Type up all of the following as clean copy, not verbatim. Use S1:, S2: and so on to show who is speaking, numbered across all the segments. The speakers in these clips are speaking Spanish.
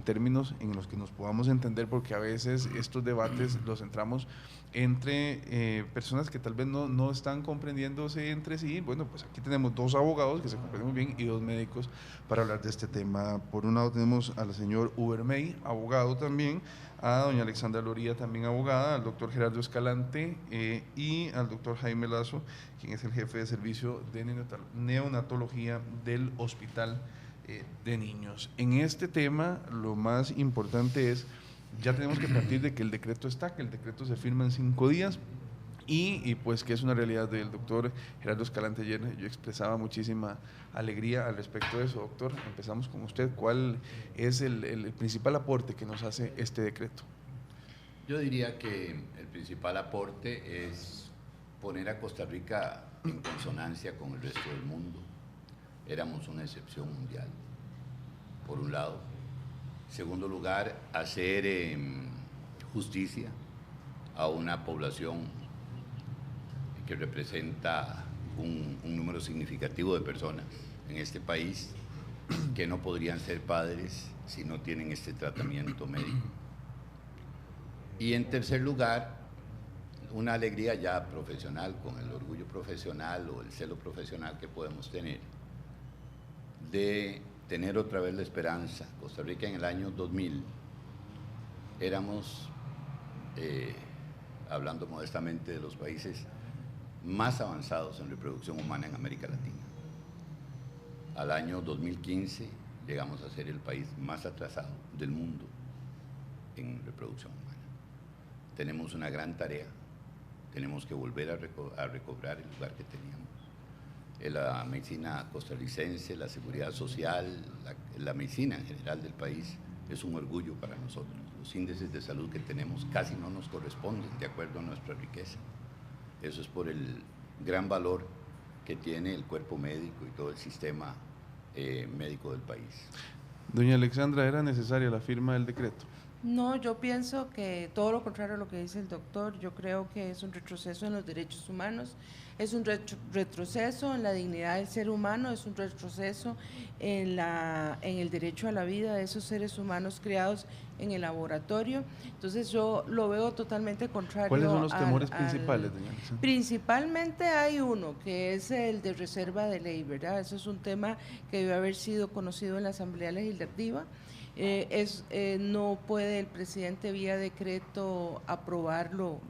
S1: términos en los que nos podamos entender, porque a veces estos debates los centramos entre personas que tal vez no están comprendiéndose entre sí. Bueno, pues aquí tenemos dos abogados que se comprenden muy bien y dos médicos para hablar de este tema. Por un lado tenemos al señor Ubermey, abogado también, a doña Alexandra Loría, también abogada, al doctor Gerardo Escalante y al doctor Jaime Lazo, quien es el jefe de servicio de neonatología del Hospital de Niños. En este tema lo más importante es, ya tenemos que partir de que el decreto está, que el decreto se firma en 5 días y pues que es una realidad del doctor Gerardo Escalante. Ayer yo expresaba muchísima alegría al respecto de eso. Doctor, empezamos con usted. ¿Cuál es el principal aporte que nos hace este decreto?
S2: Yo diría que el principal aporte es poner a Costa Rica en consonancia con el resto del mundo. Éramos una excepción mundial, por un lado. Segundo lugar, hacer justicia a una población que representa un número significativo de personas en este país que no podrían ser padres si no tienen este tratamiento médico. Y en tercer lugar, una alegría ya profesional, con el orgullo profesional o el celo profesional que podemos tener, de tener otra vez la esperanza. Costa Rica en el año 2000 éramos, hablando modestamente, de los países más avanzados en reproducción humana en América Latina. Al año 2015 llegamos a ser el país más atrasado del mundo en reproducción humana. Tenemos una gran tarea, tenemos que volver a recobrar el lugar que teníamos. La medicina costarricense, la seguridad social, la medicina en general del país es un orgullo para nosotros. Los índices de salud que tenemos casi no nos corresponden de acuerdo a nuestra riqueza. Eso es por el gran valor que tiene el cuerpo médico y todo el sistema médico del país.
S1: Doña Alexandra, ¿era necesaria la firma del decreto?
S3: No, yo pienso que todo lo contrario a lo que dice el doctor. Yo creo que es un retroceso en los derechos humanos, es un retroceso en la dignidad del ser humano, es un retroceso en el derecho a la vida de esos seres humanos criados en el laboratorio. Entonces yo lo veo totalmente contrario.
S1: ¿Cuáles son los temores principales, doña Alexandra?
S3: Principalmente hay uno, que es el de reserva de ley, ¿verdad? Eso es un tema que debe haber sido conocido en la Asamblea Legislativa. No puede el presidente vía decreto aprobar lo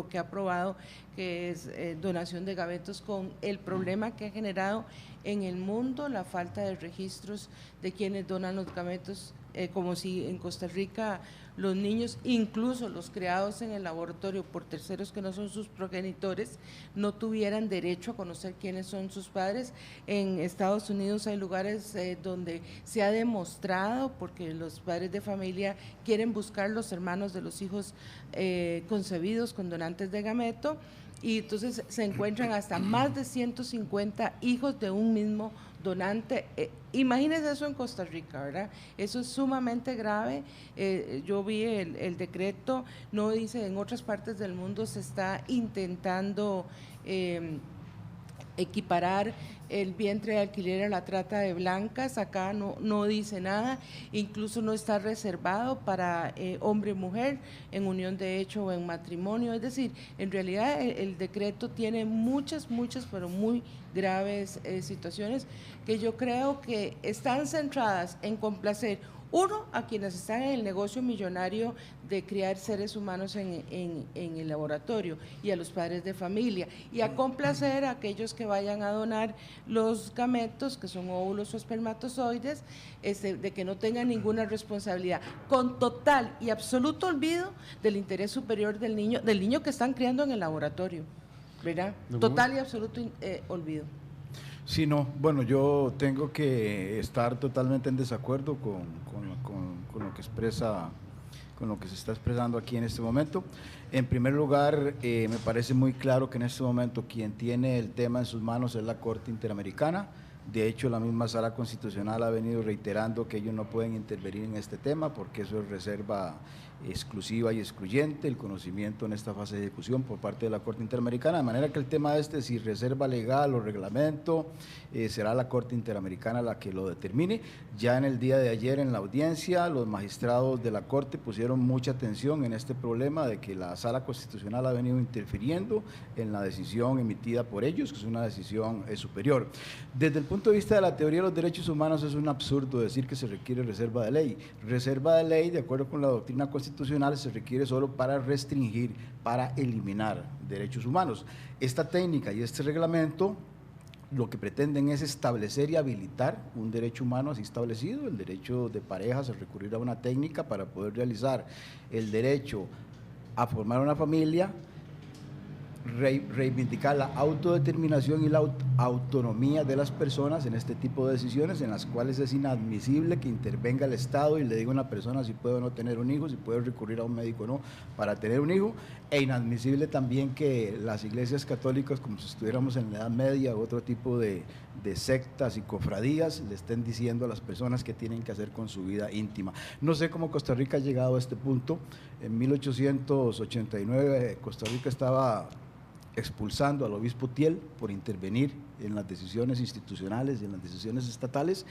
S3: que ha aprobado, que es donación de gametos, con el problema que ha generado en el mundo la falta de registros de quienes donan los gametos, como si en Costa Rica los niños, incluso los creados en el laboratorio por terceros que no son sus progenitores, no tuvieran derecho a conocer quiénes son sus padres. En Estados Unidos hay lugares donde se ha demostrado, porque los padres de familia quieren buscar los hermanos de los hijos concebidos con donantes de gameto, y entonces se encuentran hasta más de 150 hijos de un mismo donante. Imagínense eso en Costa Rica, ¿verdad? Eso es sumamente grave. Yo vi el decreto, no dice, en otras partes del mundo se está intentando equiparar el vientre de alquiler a la trata de blancas. Acá no dice nada, incluso no está reservado para hombre y mujer en unión de hecho o en matrimonio. Es decir, en realidad el decreto tiene muchas, pero muy graves situaciones que yo creo que están centradas en complacer, uno, a quienes están en el negocio millonario de criar seres humanos en el laboratorio, y a los padres de familia, y a complacer a aquellos que vayan a donar los gametos, que son óvulos o espermatozoides, de que no tengan ninguna responsabilidad, con total y absoluto olvido del interés superior del niño que están criando en el laboratorio, ¿verdad? Total y absoluto olvido.
S4: Sí, no, bueno, yo tengo que estar totalmente en desacuerdo con lo que expresa, con lo que se está expresando aquí en este momento. En primer lugar, me parece muy claro que en este momento quien tiene el tema en sus manos es la Corte Interamericana, De hecho, la misma Sala Constitucional ha venido reiterando que ellos no pueden intervenir en este tema porque eso es reserva exclusiva y excluyente, el conocimiento en esta fase de ejecución por parte de la Corte Interamericana, de manera que el tema si reserva legal o reglamento, será la Corte Interamericana la que lo determine. Ya en el día de ayer en la audiencia, los magistrados de la Corte pusieron mucha atención en este problema de que la Sala Constitucional ha venido interfiriendo en la decisión emitida por ellos, que es una decisión superior. Desde el punto de vista de la teoría de los derechos humanos, es un absurdo decir que se requiere reserva de ley. Reserva de ley, de acuerdo con la doctrina constitucional, se requiere solo para restringir, para eliminar derechos humanos. Esta técnica y este reglamento lo que pretenden es establecer y habilitar un derecho humano así establecido, el derecho de parejas a recurrir a una técnica para poder realizar el derecho a formar una familia, reivindicar la autodeterminación y la autonomía de las personas en este tipo de decisiones en las cuales es inadmisible que intervenga el Estado y le diga a una persona si puede o no tener un hijo, si puede recurrir a un médico o no para tener un hijo, e inadmisible también que las iglesias católicas, como si estuviéramos en la Edad Media o otro tipo de sectas y cofradías, le estén diciendo a las personas qué tienen que hacer con su vida íntima. No sé cómo Costa Rica ha llegado a este punto. En 1889 Costa Rica estaba expulsando al obispo Thiel por intervenir en las decisiones institucionales y en las decisiones estatales.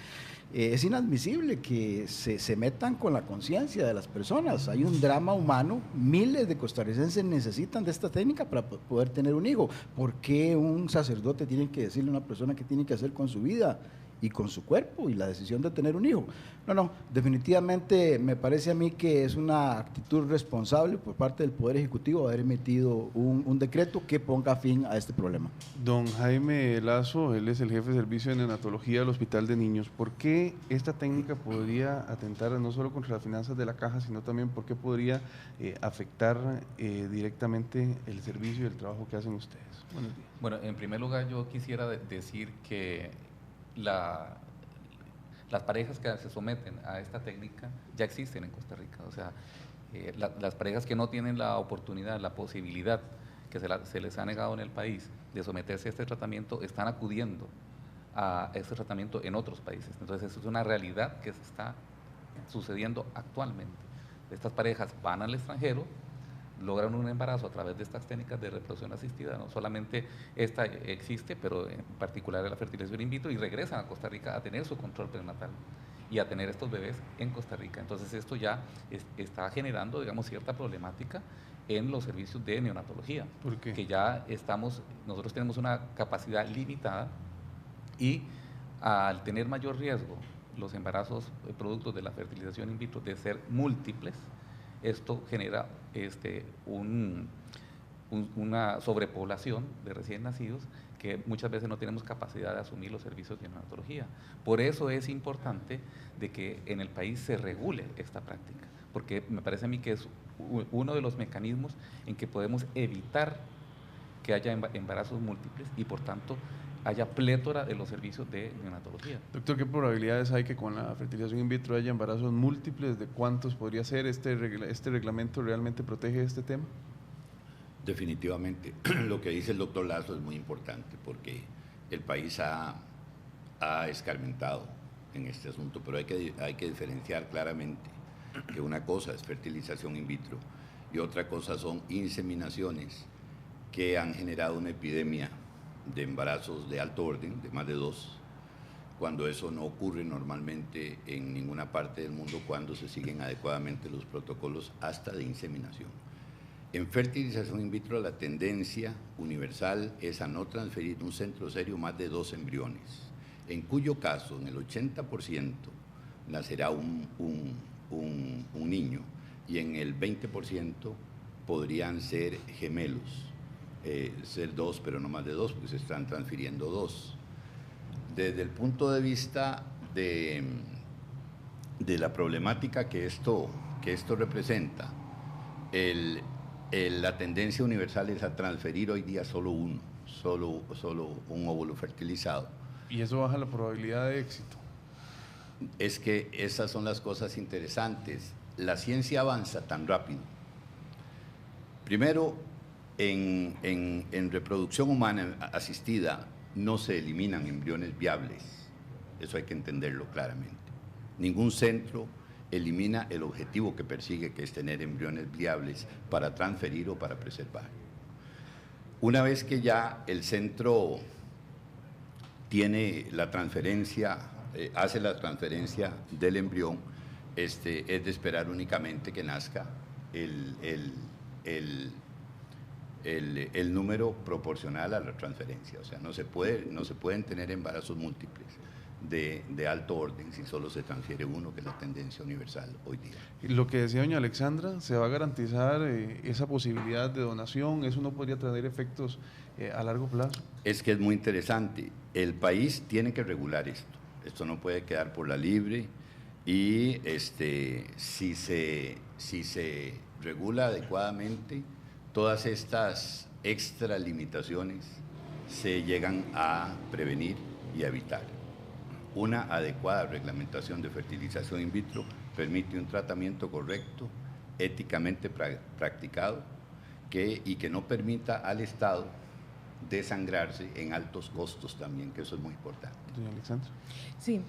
S4: Es inadmisible que se metan con la conciencia de las personas. Hay un drama humano, miles de costarricenses necesitan de esta técnica para poder tener un hijo. ¿Por qué un sacerdote tiene que decirle a una persona qué tiene que hacer con su vida y con su cuerpo y la decisión de tener un hijo? No, definitivamente me parece a mí que es una actitud responsable por parte del Poder Ejecutivo haber emitido un decreto que ponga fin a este problema.
S1: Don Jaime Lazo, él es el jefe de servicio de neonatología del Hospital de Niños. ¿Por qué esta técnica podría atentar no solo contra las finanzas de la caja, sino también por qué podría afectar directamente el servicio y el trabajo que hacen ustedes? Buenos días.
S5: Bueno, en primer lugar yo quisiera decir que las parejas que se someten a esta técnica ya existen en Costa Rica. O sea, las parejas que no tienen la oportunidad, la posibilidad que se les ha negado en el país de someterse a este tratamiento, están acudiendo a este tratamiento en otros países. Entonces, eso es una realidad que se está sucediendo actualmente. Estas parejas van al extranjero, logran un embarazo a través de estas técnicas de reproducción asistida. No solamente esta existe, pero en particular la fertilización in vitro, y regresan a Costa Rica a tener su control prenatal y a tener estos bebés en Costa Rica. Entonces esto ya está generando, digamos, cierta problemática en los servicios de neonatología.
S1: ¿Por qué?
S5: Que ya nosotros tenemos una capacidad limitada, y al tener mayor riesgo los embarazos productos de la fertilización in vitro de ser múltiples, esto genera una sobrepoblación de recién nacidos que muchas veces no tenemos capacidad de asumir los servicios de neonatología. Por eso es importante de que en el país se regule esta práctica, porque me parece a mí que es uno de los mecanismos en que podemos evitar que haya embarazos múltiples y por tanto haya plétora de los servicios de neonatología.
S1: Doctor, ¿qué probabilidades hay que con la fertilización in vitro haya embarazos múltiples? ¿De cuántos podría ser? ¿Este reglamento realmente protege este tema?
S2: Definitivamente. Lo que dice el doctor Lazo es muy importante porque el país ha escarmentado en este asunto, pero hay que diferenciar claramente que una cosa es fertilización in vitro y otra cosa son inseminaciones que han generado una epidemia de embarazos de alto orden, de más de 2, cuando eso no ocurre normalmente en ninguna parte del mundo, cuando se siguen adecuadamente los protocolos hasta de inseminación. En fertilización in vitro la tendencia universal es a no transferir un centro serio más de 2 embriones, en cuyo caso en el 80% nacerá un niño y en el 20% podrían ser gemelos. Ser 2, pero no más de 2, porque se están transfiriendo 2. Desde el punto de vista de la problemática que esto representa, la tendencia universal es a transferir hoy día solo un óvulo fertilizado.
S1: ¿Y eso baja la probabilidad de éxito?
S2: Es que esas son las cosas interesantes. La ciencia avanza tan rápido. Primero, en reproducción humana asistida no se eliminan embriones viables, Eso hay que entenderlo claramente. Ningún centro elimina el objetivo que persigue, que es tener embriones viables para transferir o para preservar. Una vez que ya el centro tiene la transferencia, hace la transferencia del embrión, es de esperar únicamente que nazca el número proporcional a la transferencia. O sea, no se pueden tener embarazos múltiples de alto orden si solo se transfiere uno, que es la tendencia universal hoy día.
S1: Lo que decía doña Alexandra, ¿se va a garantizar esa posibilidad de donación? ¿Eso no podría tener efectos a largo plazo?
S2: Es que es muy interesante. El país tiene que regular esto. Esto no puede quedar por la libre y si se regula adecuadamente, todas estas extra limitaciones se llegan a prevenir y a evitar. Una adecuada reglamentación de fertilización in vitro permite un tratamiento correcto, éticamente practicado, y que no permita al Estado desangrarse en altos costos también, que eso es muy importante.
S1: Doña Alexandra.
S3: Sí,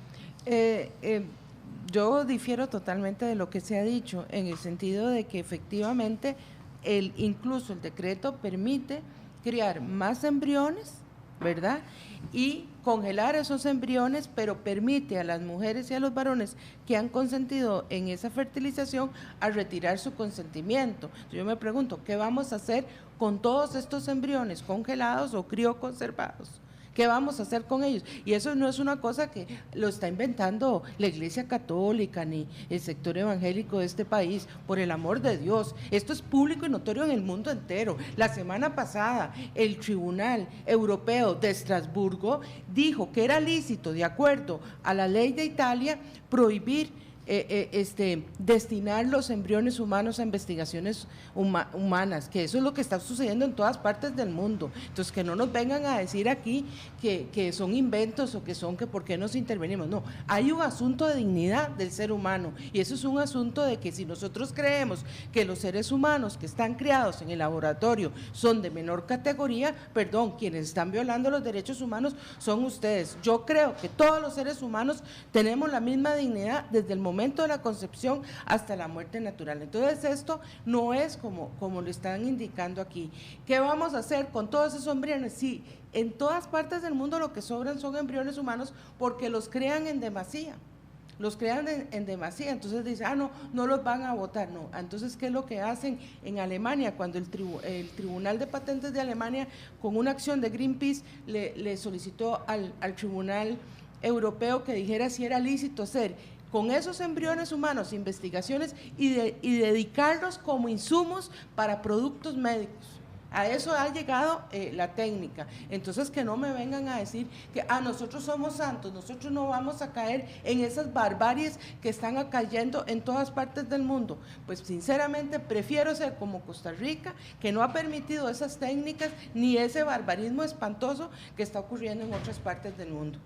S3: yo difiero totalmente de lo que se ha dicho, en el sentido de que efectivamente incluso el decreto permite criar más embriones, ¿verdad? Y congelar esos embriones, pero permite a las mujeres y a los varones que han consentido en esa fertilización a retirar su consentimiento. Yo me pregunto, ¿qué vamos a hacer con todos estos embriones congelados o crioconservados? ¿Qué vamos a hacer con ellos? Y eso no es una cosa que lo está inventando la Iglesia Católica ni el sector evangélico de este país, por el amor de Dios. Esto es público y notorio en el mundo entero. La semana pasada, el Tribunal Europeo de Estrasburgo dijo que era lícito, de acuerdo a la ley de Italia, prohibir destinar los embriones humanos a investigaciones humanas, que eso es lo que está sucediendo en todas partes del mundo. Entonces, que no nos vengan a decir aquí que son inventos o que por qué nos intervenimos. No, hay un asunto de dignidad del ser humano, y eso es un asunto de que si nosotros creemos que los seres humanos que están criados en el laboratorio son de menor categoría, perdón, quienes están violando los derechos humanos son ustedes. Yo creo que todos los seres humanos tenemos la misma dignidad desde el momento de la concepción hasta la muerte natural. Entonces esto no es como lo están indicando aquí. ¿Qué vamos a hacer con todos esos embriones? Sí, en todas partes del mundo lo que sobran son embriones humanos porque los crean en demasía. Los crean en demasía, entonces dicen, no los van a votar, no. Entonces, ¿qué es lo que hacen en Alemania? Cuando el Tribunal de Patentes de Alemania, con una acción de Greenpeace, le solicitó al Tribunal Europeo que dijera si era lícito hacer con esos embriones humanos investigaciones y dedicarlos como insumos para productos médicos. A eso ha llegado la técnica. Entonces, que no me vengan a decir que nosotros somos santos, nosotros no vamos a caer en esas barbaries que están cayendo en todas partes del mundo. Pues sinceramente prefiero ser como Costa Rica, que no ha permitido esas técnicas ni ese barbarismo espantoso que está ocurriendo en otras partes del mundo.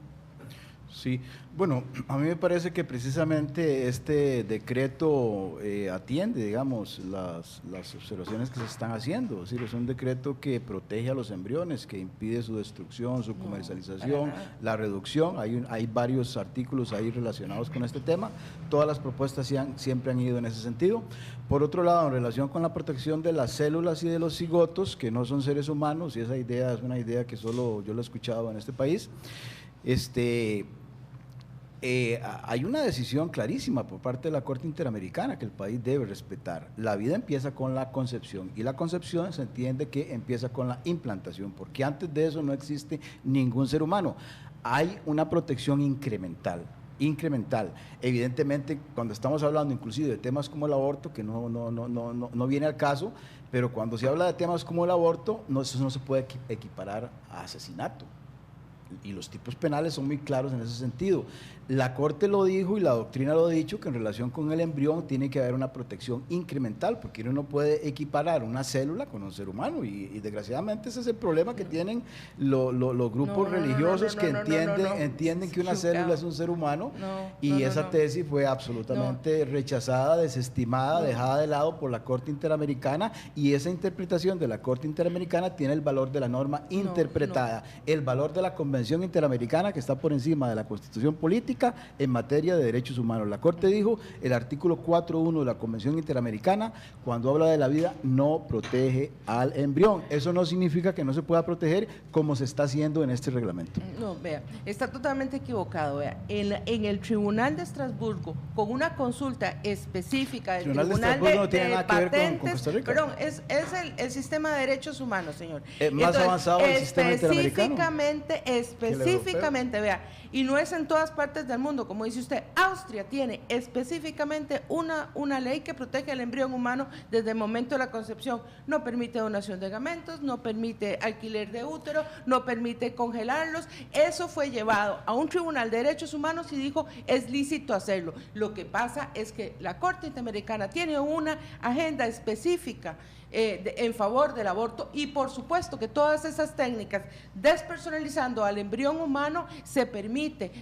S4: Sí, bueno, a mí me parece que precisamente este decreto atiende, digamos, las observaciones que se están haciendo. Es decir, es un decreto que protege a los embriones, que impide su destrucción, su comercialización, la reducción. Hay varios artículos ahí relacionados con este tema. Todas las propuestas siempre han ido en ese sentido. Por otro lado, en relación con la protección de las células y de los cigotos, que no son seres humanos, y esa idea es una idea que solo yo la he escuchado en este país, hay una decisión clarísima por parte de la Corte Interamericana que el país debe respetar. La vida empieza con la concepción, y la concepción se entiende que empieza con la implantación, porque antes de eso no existe ningún ser humano. Hay una protección incremental. Evidentemente, cuando estamos hablando inclusive de temas como el aborto, que no viene al caso, pero cuando se habla de temas como el aborto, eso no se puede equiparar a asesinato. Y los tipos penales son muy claros en ese sentido. La Corte lo dijo y la doctrina lo ha dicho, que en relación con el embrión tiene que haber una protección incremental, porque uno no puede equiparar una célula con un ser humano, y desgraciadamente ese es el problema que tienen los grupos religiosos que entienden que una célula es un ser humano, y esa tesis fue absolutamente rechazada, desestimada, dejada de lado por la Corte Interamericana, y esa interpretación de la Corte Interamericana tiene el valor de la norma interpretada. El valor de la Convención Convención Interamericana que está por encima de la Constitución política en materia de derechos humanos. La Corte dijo, el artículo 4.1 de la Convención Interamericana, cuando habla de la vida, no protege al embrión. Eso no significa que no se pueda proteger como se está haciendo en este reglamento.
S3: No, vea, está totalmente equivocado. Vea, en el Tribunal de Estrasburgo, con una consulta específica del
S4: Tribunal de
S3: Tribunal
S4: Estrasburgo no tiene
S3: de
S4: nada que ver con
S3: Patentes,
S4: Costa Rica.
S3: perdón, es el sistema de derechos humanos, señor.
S4: Más avanzado el sistema interamericano.
S3: Específicamente, vea, y no es en todas partes del mundo, como dice usted. Austria tiene específicamente una ley que protege al embrión humano desde el momento de la concepción. No permite donación de gametos, no permite alquiler de útero, no permite congelarlos. Eso fue llevado a un tribunal de derechos humanos y dijo, es lícito hacerlo. Lo que pasa es que la Corte Interamericana tiene una agenda específica en favor del aborto, y por supuesto que todas esas técnicas, despersonalizando al embrión humano, se permite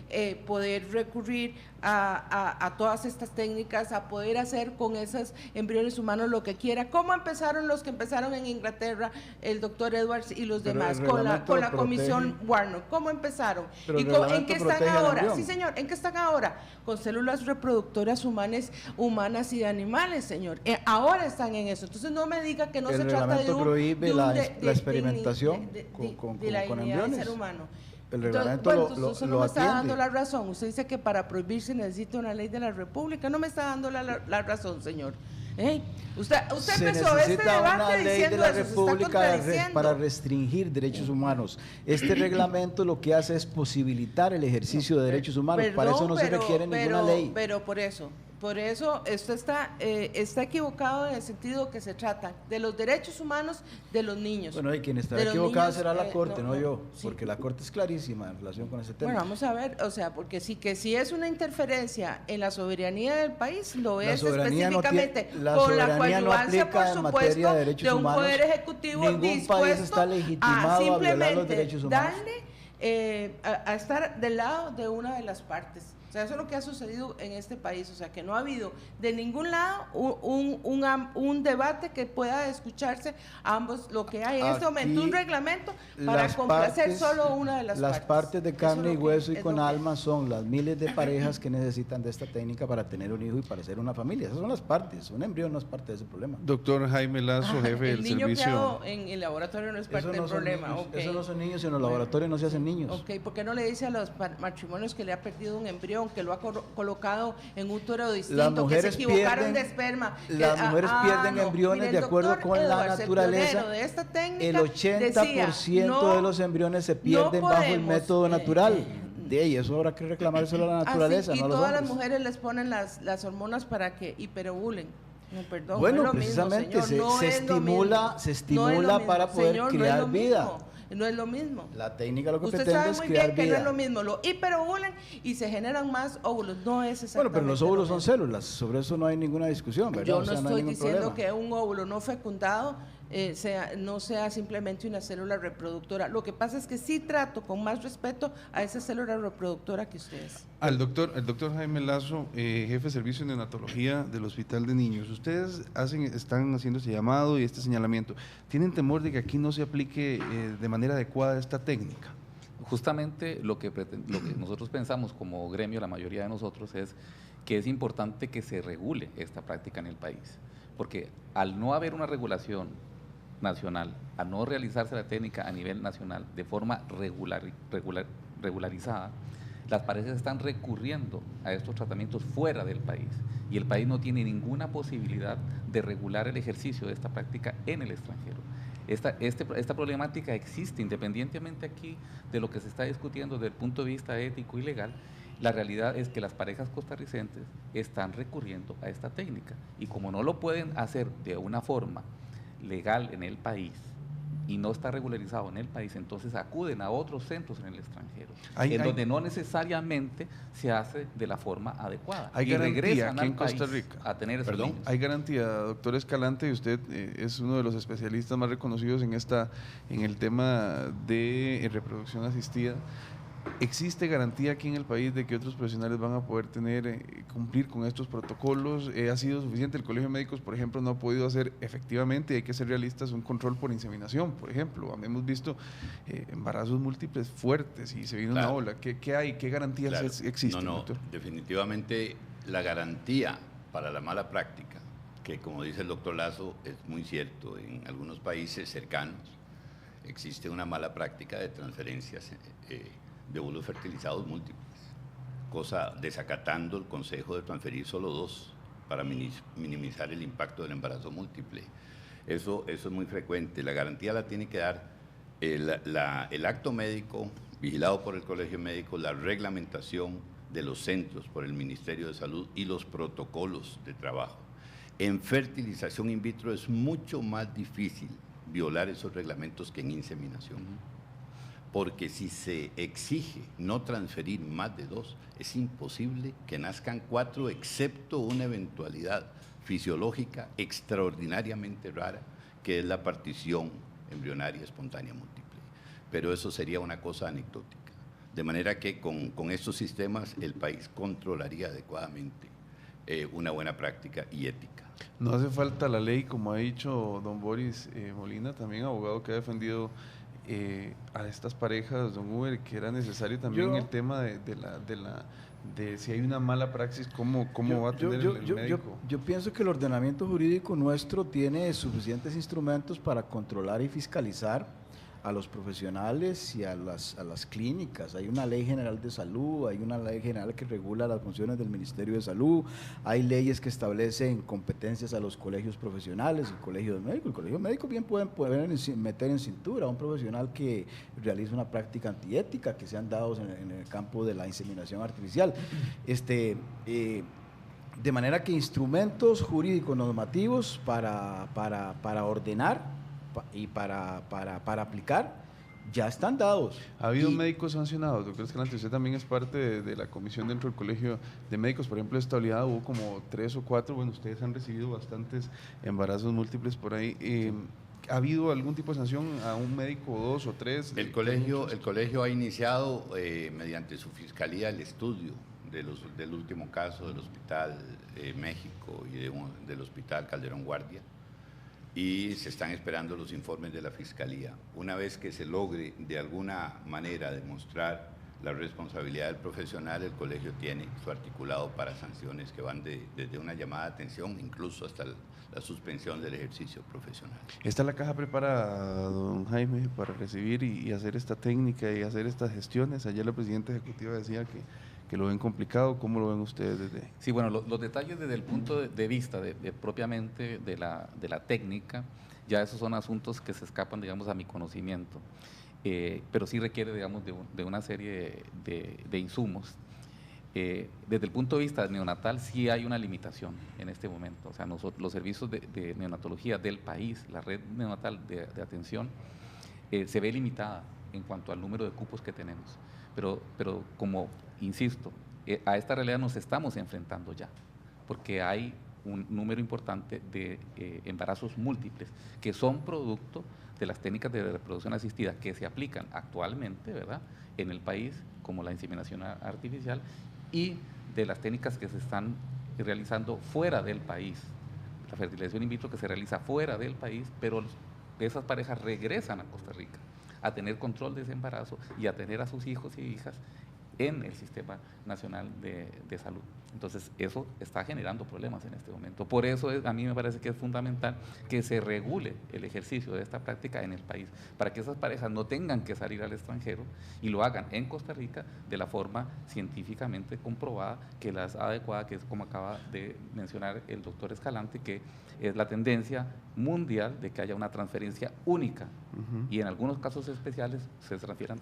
S3: poder recurrir a todas estas técnicas, a poder hacer con esos embriones humanos lo que quiera. ¿Cómo empezaron los que empezaron en Inglaterra, el doctor Edwards y los
S4: Pero
S3: demás,
S4: el
S3: con la
S4: reglamento
S3: comisión Warner? ¿Cómo empezaron?
S4: Pero el
S3: ¿Y en qué
S4: reglamento
S3: están
S4: protege al
S3: ahora?
S4: embrión.
S3: Sí, señor, ¿en qué están ahora? Con células reproductoras humanas y de animales, señor. Ahora están en eso. Entonces no me diga que no
S4: El
S3: se trata de
S4: reglamento prohíbe la experimentación
S3: de la
S4: con
S3: dignidad del
S4: embriones.
S3: ser humano.
S4: El
S3: Entonces,
S4: reglamento
S3: bueno,
S4: lo
S3: entonces usted no
S4: lo
S3: me está dando
S4: atiende.
S3: la razón. Usted dice que para prohibir se necesita una ley de la República. No me está dando la razón, señor. Usted
S4: Se
S3: empezó este
S4: necesita una
S3: debate
S4: ley de
S3: diciendo
S4: la
S3: eso, se está
S4: República
S3: contradiciendo.
S4: para restringir derechos humanos. Este reglamento lo que hace es posibilitar el ejercicio de derechos humanos. Para eso no se requiere ninguna ley.
S3: Pero por eso esto está equivocado en el sentido que se trata de los derechos humanos de los niños.
S4: Bueno, y quien estará
S3: de los
S4: equivocada
S3: niños,
S4: será la Corte, no yo,
S3: sí.
S4: porque la Corte es clarísima en relación con ese tema.
S3: Bueno, vamos a ver, o sea, porque si es una interferencia en la soberanía del país, lo
S4: La
S3: es
S4: soberanía no
S3: específicamente
S4: tiene- la
S3: con la
S4: soberanía no
S3: coadyuvancia,
S4: aplica en
S3: por
S4: materia
S3: supuesto,
S4: de derechos
S3: de un
S4: humanos.
S3: poder ejecutivo
S4: Ningún país
S3: dispuesto
S4: está legitimado a violar los
S3: simplemente
S4: derechos humanos.
S3: darle a estar del lado de una de las partes. O sea, eso es lo que ha sucedido en este país. O sea, que no ha habido de ningún lado un debate que pueda escucharse a ambos. Lo que hay en este momento, un
S4: Aquí
S3: reglamento para
S4: las
S3: complacer
S4: partes-
S3: solo una de las partes.
S4: Las partes de
S3: Eso
S4: carne
S3: es
S4: y
S3: lo que-
S4: hueso y
S3: es
S4: con
S3: lo que-
S4: alma son las miles de parejas que necesitan de esta técnica para tener un hijo y para hacer una familia. Esas son las partes. Un embrión no es parte de ese problema.
S1: Doctor Jaime Lazo, jefe
S3: el
S1: del
S3: niño
S1: servicio.
S3: creado en el laboratorio no es parte
S4: Eso
S3: del
S4: no son
S3: problema.
S4: niños,
S3: ok.
S4: eso no son niños, en los
S3: Bueno,
S4: laboratorios no se hacen niños.
S3: Ok, ¿por qué no le dice a los matrimonios que le ha perdido un embrión, que lo ha colocado en útero distinto, que se
S4: mujeres
S3: equivocaron
S4: pierden-
S3: de esperma?
S4: las mujeres pierden embriones
S3: mire,
S4: de
S3: el
S4: acuerdo
S3: doctor
S4: con la
S3: Edwards, el
S4: naturaleza.
S3: pionero de esta técnica,
S4: El 80%
S3: decía,
S4: de los embriones se pierden
S3: no
S4: bajo el
S3: podemos,
S4: método natural. De ahí, eso habrá que reclamárselo a la naturaleza,
S3: y
S4: no a los
S3: todas las
S4: hombres.
S3: mujeres les ponen las hormonas para que hiperovulen. No, perdón,
S4: Bueno,
S3: no es lo mismo,
S4: precisamente
S3: señor, no
S4: se
S3: es lo
S4: estimula-
S3: mismo.
S4: se
S3: No es
S4: estimula
S3: lo mismo,
S4: para poder
S3: señor,
S4: crear
S3: no es lo
S4: vida.
S3: mismo, no es lo mismo.
S4: La técnica lo que
S3: Usted
S4: pretende
S3: sabe
S4: es
S3: muy
S4: crear
S3: bien que
S4: vida.
S3: no es lo mismo, lo hiperovulan y se generan más óvulos, no es exactamente
S4: Bueno, pero los óvulos
S3: lo
S4: son
S3: mismo.
S4: células, sobre eso no hay ninguna discusión, ¿verdad?
S3: Yo
S4: O
S3: no
S4: sea, hay
S3: estoy
S4: ningún
S3: diciendo
S4: problema.
S3: que un óvulo no fecundado no sea simplemente una célula reproductora. Lo que pasa es que sí trato con más respeto a esa célula reproductora que ustedes.
S1: El doctor Jaime Lazo, jefe de servicio de neonatología del Hospital de Niños. Ustedes están haciendo ese llamado y este señalamiento. ¿Tienen temor de que aquí no se aplique de manera adecuada esta técnica?
S5: Justamente lo que nosotros pensamos como gremio, la mayoría de nosotros, es que es importante que se regule esta práctica en el país, porque al no haber una regulación nacional, al no realizarse la técnica a nivel nacional de forma regularizada, las parejas están recurriendo a estos tratamientos fuera del país y el país no tiene ninguna posibilidad de regular el ejercicio de esta práctica en el extranjero. Esta problemática existe independientemente aquí de lo que se está discutiendo desde el punto de vista ético y legal. La realidad es que las parejas costarricenses están recurriendo a esta técnica y como no lo pueden hacer de una forma legal en el país y no está regularizado en el país, entonces acuden a otros centros en el extranjero, donde no necesariamente se hace de la forma adecuada.
S1: ¿Hay
S5: y
S1: garantía
S5: regresan
S1: aquí en
S5: al país
S1: Costa Rica?
S5: a tener esos
S2: ¿Perdón?
S5: niños.
S1: Hay garantía, doctor Escalante, y usted es uno de los especialistas más reconocidos en el tema de reproducción asistida. ¿Existe garantía aquí en el país de que otros profesionales van a poder cumplir con estos protocolos? ¿Ha sido suficiente? El Colegio de Médicos, por ejemplo, no ha podido hacer efectivamente, hay que ser realistas, un control por inseminación, por ejemplo. Hemos visto embarazos múltiples fuertes y se vino una ola. ¿Qué hay? ¿Qué garantías existen, doctor?
S2: Definitivamente la garantía para la mala práctica, que como dice el doctor Lazo, es muy cierto, en algunos países cercanos existe una mala práctica de transferencias de óvulos fertilizados múltiples, cosa desacatando el consejo de transferir solo 2 para minimizar el impacto del embarazo múltiple. Eso es muy frecuente. La garantía la tiene que dar el acto médico vigilado por el Colegio Médico, la reglamentación de los centros por el Ministerio de Salud y los protocolos de trabajo. En fertilización in vitro es mucho más difícil violar esos reglamentos que en inseminación. Porque si se exige no transferir más de 2, es imposible que nazcan 4, excepto una eventualidad fisiológica extraordinariamente rara, que es la partición embrionaria espontánea múltiple. Pero eso sería una cosa anecdótica. De manera que con estos sistemas el país controlaría adecuadamente una buena práctica y ética.
S1: No hace falta la ley, como ha dicho don Boris Molina, también abogado que ha defendido a estas parejas, don Uber, que era necesario también el tema de si hay una mala praxis, cómo va a tener el médico.
S4: Yo pienso que el ordenamiento jurídico nuestro tiene suficientes instrumentos para controlar y fiscalizar a los profesionales y a las clínicas. Hay una ley general de salud, hay una ley general que regula las funciones del Ministerio de Salud, hay leyes que establecen competencias a los colegios profesionales, el colegio médico. El colegio médico bien pueden meter en cintura a un profesional que realiza una práctica antiética, que se han dado en el campo de la inseminación artificial. De manera que instrumentos jurídicos normativos para ordenar y para aplicar ya están dados.
S1: ¿Ha habido médicos sancionados, doctor Escalante? Usted también es parte de la comisión dentro del Colegio de Médicos. Por ejemplo, esta oleada hubo como 3 o 4, bueno, ustedes han recibido bastantes embarazos múltiples por ahí. ¿Ha habido algún tipo de sanción a un médico, 2 o 3?
S2: El colegio ha iniciado mediante su fiscalía el estudio del último caso del Hospital México y del Hospital Calderón Guardia, y se están esperando los informes de la Fiscalía. Una vez que se logre de alguna manera demostrar la responsabilidad del profesional, el colegio tiene su articulado para sanciones que van desde una llamada de atención incluso hasta la suspensión del ejercicio profesional.
S1: ¿Está la caja preparada, don Jaime, para recibir y hacer esta técnica y hacer estas gestiones? Ayer la presidenta ejecutiva decía que lo ven complicado. ¿Cómo lo ven ustedes desde...?
S5: Sí, bueno, los detalles desde el punto de vista propiamente de la técnica, ya esos son asuntos que se escapan, digamos, a mi conocimiento, pero sí requiere, digamos, de una serie de insumos. Desde el punto de vista neonatal sí hay una limitación en este momento, o sea, los servicios de neonatología del país, la red neonatal de atención, se ve limitada en cuanto al número de cupos que tenemos, pero como insisto, a esta realidad nos estamos enfrentando ya, porque hay un número importante de embarazos múltiples que son producto de las técnicas de reproducción asistida que se aplican actualmente, ¿verdad?, en el país, como la inseminación artificial, y de las técnicas que se están realizando fuera del país, la fertilización in vitro que se realiza fuera del país, pero esas parejas regresan a Costa Rica a tener control de ese embarazo y a tener a sus hijos y hijas en el Sistema Nacional de Salud. Entonces, eso está generando problemas en este momento. Por eso a mí me parece que es fundamental que se regule el ejercicio de esta práctica en el país, para que esas parejas no tengan que salir al extranjero y lo hagan en Costa Rica de la forma científicamente comprobada, que la es adecuada, que es como acaba de mencionar el doctor Escalante, que es la tendencia mundial de que haya una transferencia única y en algunos casos especiales se transfieran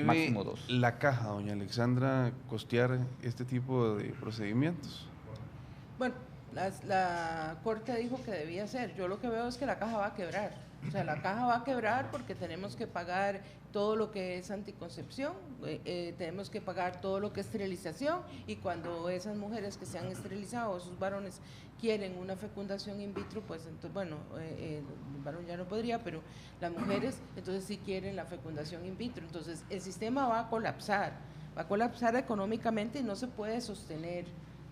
S5: máximo 2.
S1: ¿Debe la caja, doña Alexandra, costear este tipo de procedimientos?
S3: Bueno, la Corte dijo que debía ser. Yo lo que veo es que la caja va a quebrar. O sea, la caja va a quebrar porque tenemos que pagar todo lo que es anticoncepción, tenemos que pagar todo lo que es esterilización, y cuando esas mujeres que se han esterilizado, esos varones quieren una fecundación in vitro, pues entonces, bueno, el varón ya no podría, pero las mujeres entonces sí quieren la fecundación in vitro. Entonces el sistema va a colapsar económicamente y no se puede sostener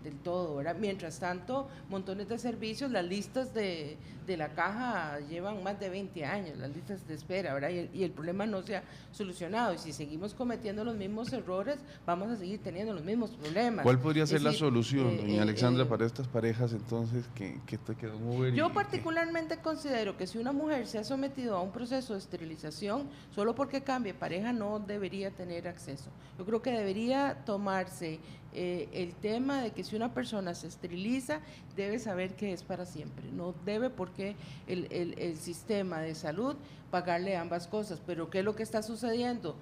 S3: del todo, ¿verdad? Mientras tanto, montones de servicios, las listas de la caja llevan más de 20 años, las listas de espera, ¿verdad? Y el problema no se ha solucionado, y si seguimos cometiendo los mismos errores, vamos a seguir teniendo los mismos problemas.
S1: ¿Cuál podría ser la
S3: decir,
S1: solución, doña Alexandra, para estas parejas entonces que te quedó mover?
S3: Yo particularmente considero que si una mujer se ha sometido a un proceso de esterilización, solo porque cambie pareja no debería tener acceso. Yo creo que debería tomarse el tema de que si una persona se esteriliza, debe saber que es para siempre. No debe porque el sistema de salud pagarle ambas cosas. Pero ¿qué es lo que está sucediendo?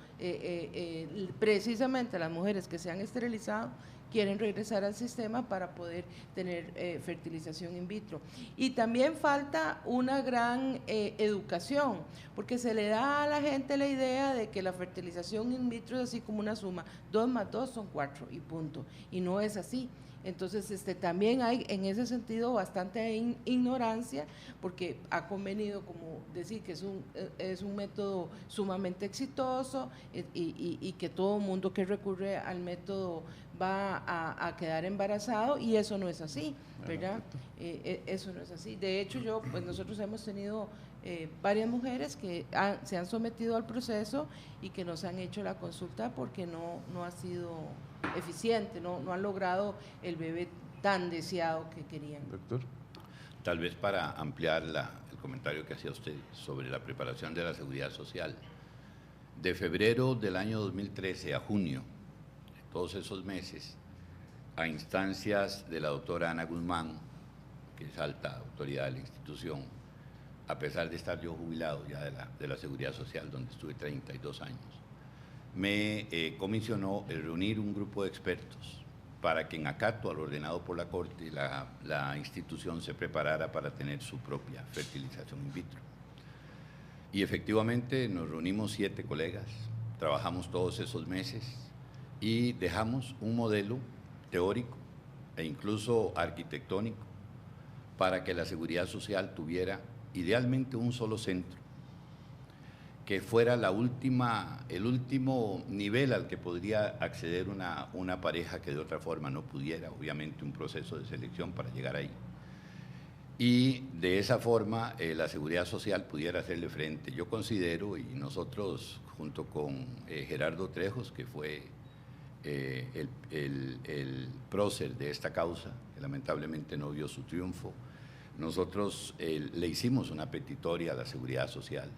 S3: Precisamente las mujeres que se han esterilizado quieren regresar al sistema para poder tener fertilización in vitro. Y también falta una gran educación, porque se le da a la gente la idea de que la fertilización in vitro es así como una suma, 2 más 2 son 4 y punto, y no es así. Entonces, también hay en ese sentido bastante ignorancia, porque ha convenido como decir que es un método sumamente exitoso y que todo mundo que recurre al método va a quedar embarazado, y eso no es así, ¿verdad? Eso no es así. De hecho, pues nosotros hemos tenido varias mujeres que se han sometido al proceso y que nos han hecho la consulta porque no ha sido eficiente, no han logrado el bebé tan deseado que querían.
S1: Doctor.
S2: Tal vez para ampliar el comentario que hacía usted sobre la preparación de la seguridad social. De febrero del año 2013 a junio, todos esos meses, a instancias de la doctora Ana Guzmán, que es alta autoridad de la institución, a pesar de estar yo jubilado ya de la seguridad social, donde estuve 32 años, me comisionó el reunir un grupo de expertos para que en acato al ordenado por la Corte la institución se preparara para tener su propia fertilización in vitro. Y efectivamente nos reunimos 7 colegas, trabajamos todos esos meses y dejamos un modelo teórico e incluso arquitectónico para que la seguridad social tuviera idealmente un solo centro, que fuera el último nivel al que podría acceder una pareja que de otra forma no pudiera, obviamente un proceso de selección para llegar ahí. Y de esa forma la seguridad social pudiera hacerle frente. Yo considero, y nosotros junto con Gerardo Trejos, que fue el prócer de esta causa, que lamentablemente no vio su triunfo, nosotros le hicimos una petitoria a la seguridad social,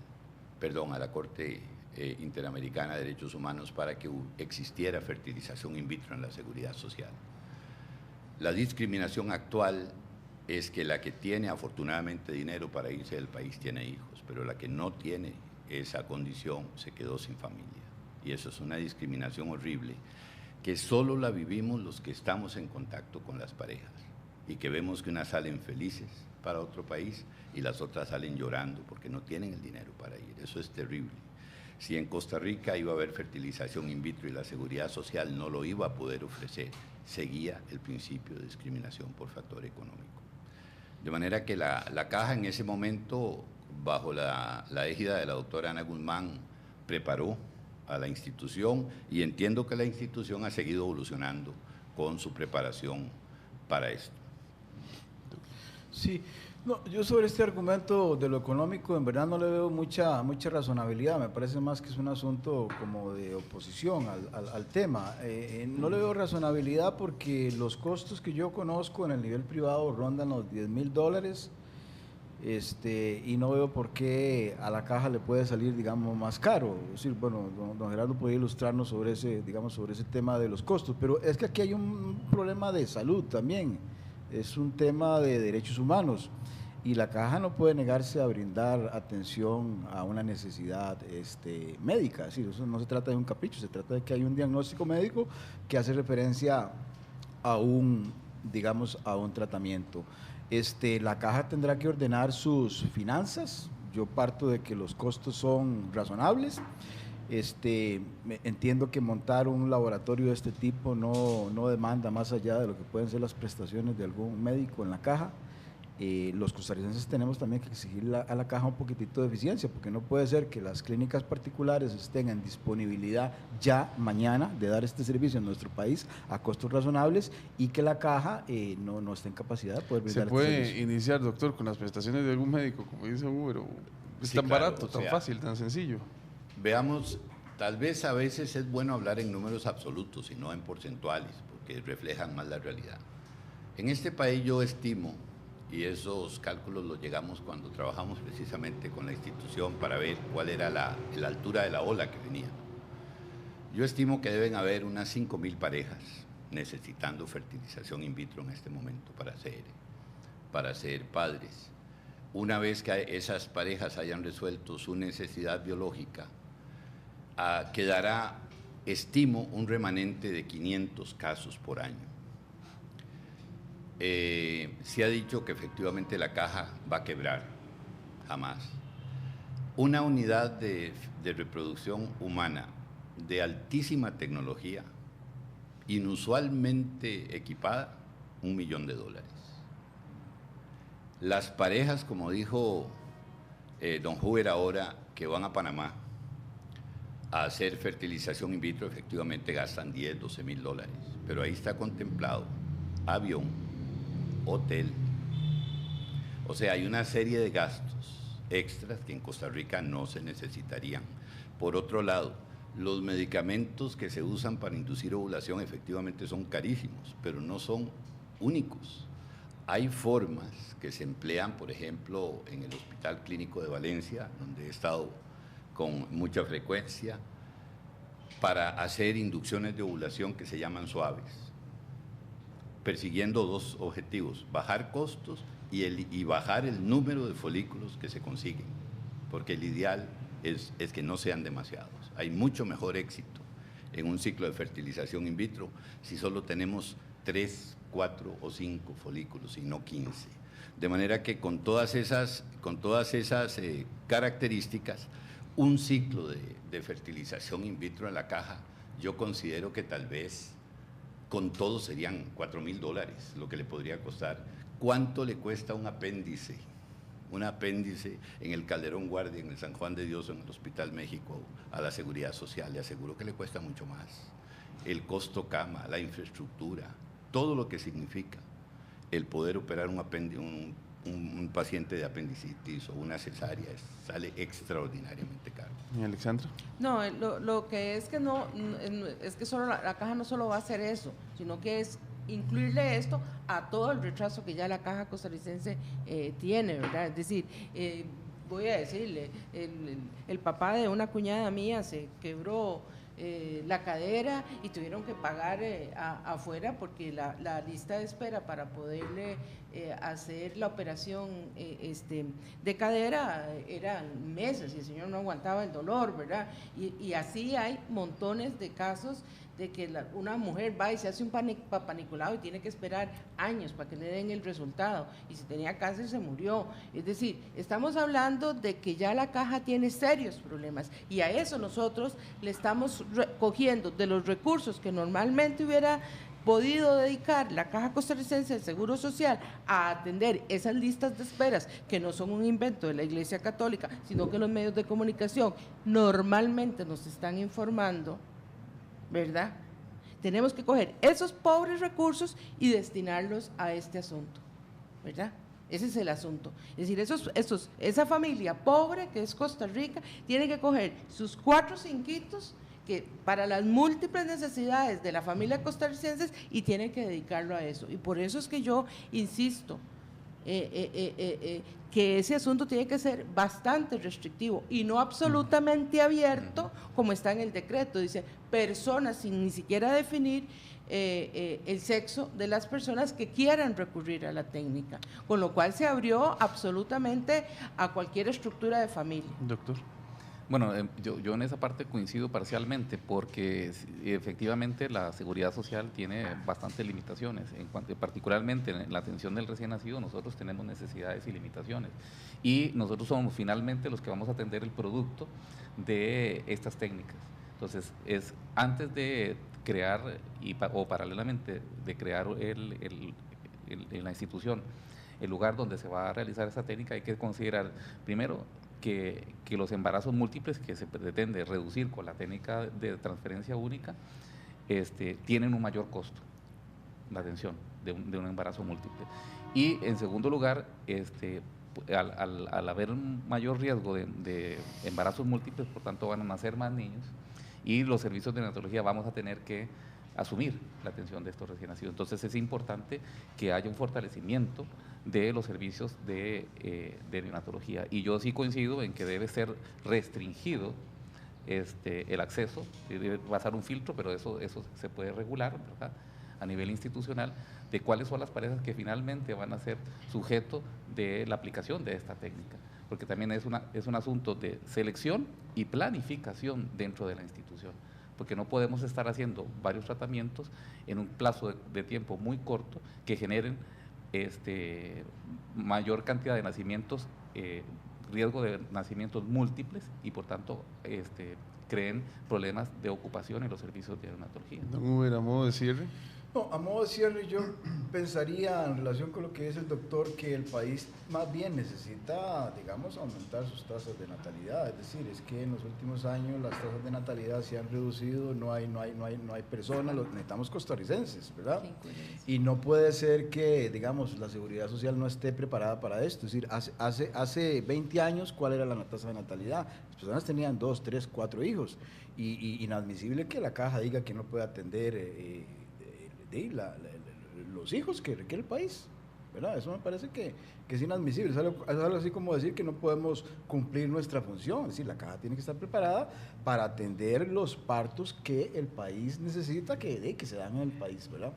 S2: a la Corte Interamericana de Derechos Humanos para que existiera fertilización in vitro en la seguridad social. La discriminación actual es que la que tiene afortunadamente dinero para irse del país tiene hijos, pero la que no tiene esa condición se quedó sin familia. Y eso es una discriminación horrible que solo la vivimos los que estamos en contacto con las parejas y que vemos que unas salen felices para otro país y las otras salen llorando porque no tienen el dinero para ir. Eso es terrible. Si en Costa Rica iba a haber fertilización in vitro y la seguridad social no lo iba a poder ofrecer, seguía el principio de discriminación por factor económico. De manera que la caja en ese momento, bajo la égida de la doctora Ana Guzmán, preparó a la institución, y entiendo que la institución ha seguido evolucionando con su preparación para esto.
S4: Sí, no, yo sobre este argumento de lo económico en verdad no le veo mucha razonabilidad, me parece más que es un asunto como de oposición al tema. No le veo razonabilidad porque los costos que yo conozco en el nivel privado rondan los $10,000, y no veo por qué a la caja le puede salir, digamos, más caro. Es decir, bueno, don Gerardo puede ilustrarnos sobre ese tema de los costos, pero es que aquí hay un problema de salud también, es un tema de derechos humanos, y la caja no puede negarse a brindar atención a una necesidad médica. Es decir, eso no se trata de un capricho, se trata de que hay un diagnóstico médico que hace referencia a un digamos, a un tratamiento. La caja tendrá que ordenar sus finanzas. Yo parto de que los costos son razonables. Entiendo que montar un laboratorio de este tipo no demanda más allá de lo que pueden ser las prestaciones de algún médico en la caja. Los costarricenses tenemos también que exigir a la caja un poquitito de eficiencia, porque no puede ser que las clínicas particulares estén en disponibilidad ya mañana de dar este servicio en nuestro país a costos razonables y que la caja no esté en capacidad de poder brindar
S1: ¿Se puede
S4: este servicio.
S1: iniciar, doctor, con las prestaciones de algún médico, como dice Hugo, pero es
S2: Sí,
S1: tan
S2: claro,
S1: barato,
S2: o
S1: tan
S2: sea,
S1: fácil, tan sencillo?
S2: Veamos, tal vez a veces es bueno hablar en números absolutos y no en porcentuales, porque reflejan más la realidad. En este país yo estimo, y esos cálculos los llegamos cuando trabajamos precisamente con la institución para ver cuál era la altura de la ola que venía. Yo estimo que deben haber unas 5.000 parejas necesitando fertilización in vitro en este momento para ser padres. Una vez que esas parejas hayan resuelto su necesidad biológica, quedará, estimo, un remanente de 500 casos por año. Se ha dicho que efectivamente la caja va a quebrar, jamás. Una unidad de reproducción humana de altísima tecnología, inusualmente equipada, $1 millón. Las parejas, como dijo don Huber ahora, que van a Panamá a hacer fertilización in vitro, efectivamente gastan $10, $12,000, pero ahí está contemplado avión, hotel, o sea, hay una serie de gastos extras que en Costa Rica no se necesitarían. Por otro lado, los medicamentos que se usan para inducir ovulación efectivamente son carísimos, pero no son únicos. Hay formas que se emplean, por ejemplo, en el Hospital Clínico de Valencia, donde he estado con mucha frecuencia, para hacer inducciones de ovulación que se llaman suaves, persiguiendo dos objetivos: bajar costos y bajar el número de folículos que se consiguen, porque el ideal es que no sean demasiados. Hay mucho mejor éxito en un ciclo de fertilización in vitro si solo tenemos 3, 4 o 5 folículos y no 15. De manera que con todas esas características, un ciclo de fertilización in vitro en la caja, yo considero que tal vez con todo serían $4,000 lo que le podría costar. ¿Cuánto le cuesta un apéndice? Un apéndice en el Calderón Guardia, en el San Juan de Dios, en el Hospital México, a la Seguridad Social. Le aseguro que le cuesta mucho más. El costo cama, la infraestructura, todo lo que significa el poder operar un paciente de apendicitis o una cesárea sale extraordinariamente caro.
S1: ¿Y Alexandra?
S3: No, lo que es que no es que solo la caja no solo va a hacer eso, sino que es incluirle esto a todo el retraso que ya la caja costarricense tiene, ¿verdad? Es decir, voy a decirle, el papá de una cuñada mía se quebró la cadera y tuvieron que pagar afuera porque la lista de espera para poderle hacer la operación de cadera eran meses y el señor no aguantaba el dolor, ¿verdad? Y así hay montones de casos de que una mujer va y se hace un Papá Nicolau y tiene que esperar años para que le den el resultado, y si tenía cáncer se murió. Es decir, estamos hablando de que ya la caja tiene serios problemas y a eso nosotros le estamos cogiendo de los recursos que normalmente hubiera podido dedicar la Caja Costarricense del Seguro Social a atender esas listas de esperas, que no son un invento de la Iglesia Católica, sino que los medios de comunicación normalmente nos están informando, ¿verdad? Tenemos que coger esos pobres recursos y destinarlos a este asunto, ¿verdad? Ese es el asunto. Es decir, esa familia pobre que es Costa Rica tiene que coger sus 4 cinquitos que para las múltiples necesidades de la familia costarricense y tiene que dedicarlo a eso. Y por eso es que yo insisto que ese asunto tiene que ser bastante restrictivo y no absolutamente abierto como está en el decreto. Dice personas sin ni siquiera definir el sexo de las personas que quieran recurrir a la técnica, con lo cual se abrió absolutamente a cualquier estructura de familia.
S1: Doctor.
S5: Bueno, yo en esa parte coincido parcialmente porque efectivamente la seguridad social tiene bastantes limitaciones, particularmente en la atención del recién nacido nosotros tenemos necesidades y limitaciones y nosotros somos finalmente los que vamos a atender el producto de estas técnicas. Entonces, es antes de crear o paralelamente de crear en la institución el lugar donde se va a realizar esta técnica, hay que considerar primero que los embarazos múltiples que se pretende reducir con la técnica de transferencia única tienen un mayor costo, la atención de un embarazo múltiple. Y en segundo lugar, al haber un mayor riesgo de embarazos múltiples, por tanto van a nacer más niños y los servicios de neonatología vamos a tener que asumir la atención de estos recién nacidos. Entonces es importante que haya un fortalecimiento de los servicios de neonatología. Y yo sí coincido en que debe ser restringido el acceso, debe pasar un filtro, pero eso se puede regular, ¿verdad?, a nivel institucional, de cuáles son las parejas que finalmente van a ser sujeto de la aplicación de esta técnica, porque también es un asunto de selección y planificación dentro de la institución, porque no podemos estar haciendo varios tratamientos en un plazo de tiempo muy corto que generen mayor cantidad de nacimientos, riesgo de nacimientos múltiples y por tanto creen problemas de ocupación en los servicios de neonatología.
S1: Don Uber, a modo de cierre.
S4: No, a modo de cierre, yo pensaría en relación con lo que dice el doctor que el país más bien necesita, digamos, aumentar sus tasas de natalidad. Es decir, es que en los últimos años las tasas de natalidad se han reducido, no hay personas, necesitamos costarricenses, ¿verdad? Y no puede ser que, digamos, la seguridad social no esté preparada para esto. Es decir, hace 20 años, ¿cuál era la tasa de natalidad? Las personas tenían 2, 3, 4 hijos. Y inadmisible que la caja diga que no puede atender los hijos que requiere el país, ¿verdad? Eso me parece que es inadmisible, es algo así como decir que no podemos cumplir nuestra función, es decir, la caja tiene que estar preparada para atender los partos que el país necesita que se dan en el país, ¿verdad?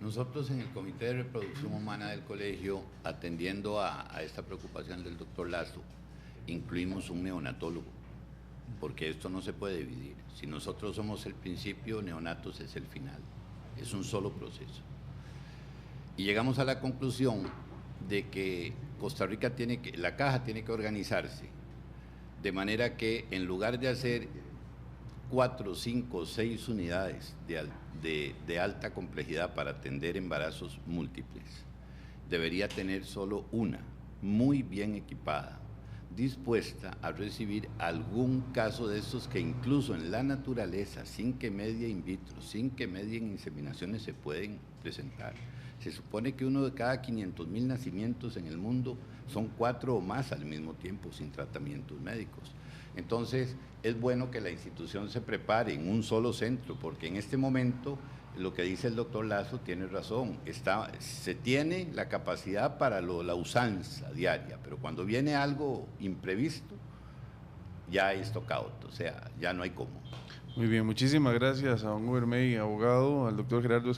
S2: Nosotros en el Comité de Reproducción Humana del colegio, atendiendo a esta preocupación del doctor Lazo, incluimos un neonatólogo, porque esto no se puede dividir. Si nosotros somos el principio, neonatos es el final. Es un solo proceso. Y llegamos a la conclusión de que Costa Rica la caja tiene que organizarse de manera que en lugar de hacer 4, 5, 6 unidades de alta complejidad para atender embarazos múltiples, debería tener solo una, muy bien equipada, dispuesta a recibir algún caso de estos que incluso en la naturaleza, sin que medie in vitro, sin que medien inseminaciones, se pueden presentar. Se supone que uno de cada 500,000 nacimientos en el mundo son 4 o más al mismo tiempo sin tratamientos médicos. Entonces, es bueno que la institución se prepare en un solo centro, porque en este momento lo que dice el doctor Lazo tiene razón, se tiene la capacidad para la usanza diaria, pero cuando viene algo imprevisto, ya es tocado, o sea, ya no hay cómo.
S1: Muy bien, muchísimas gracias a don Uber May, abogado, al doctor Gerardo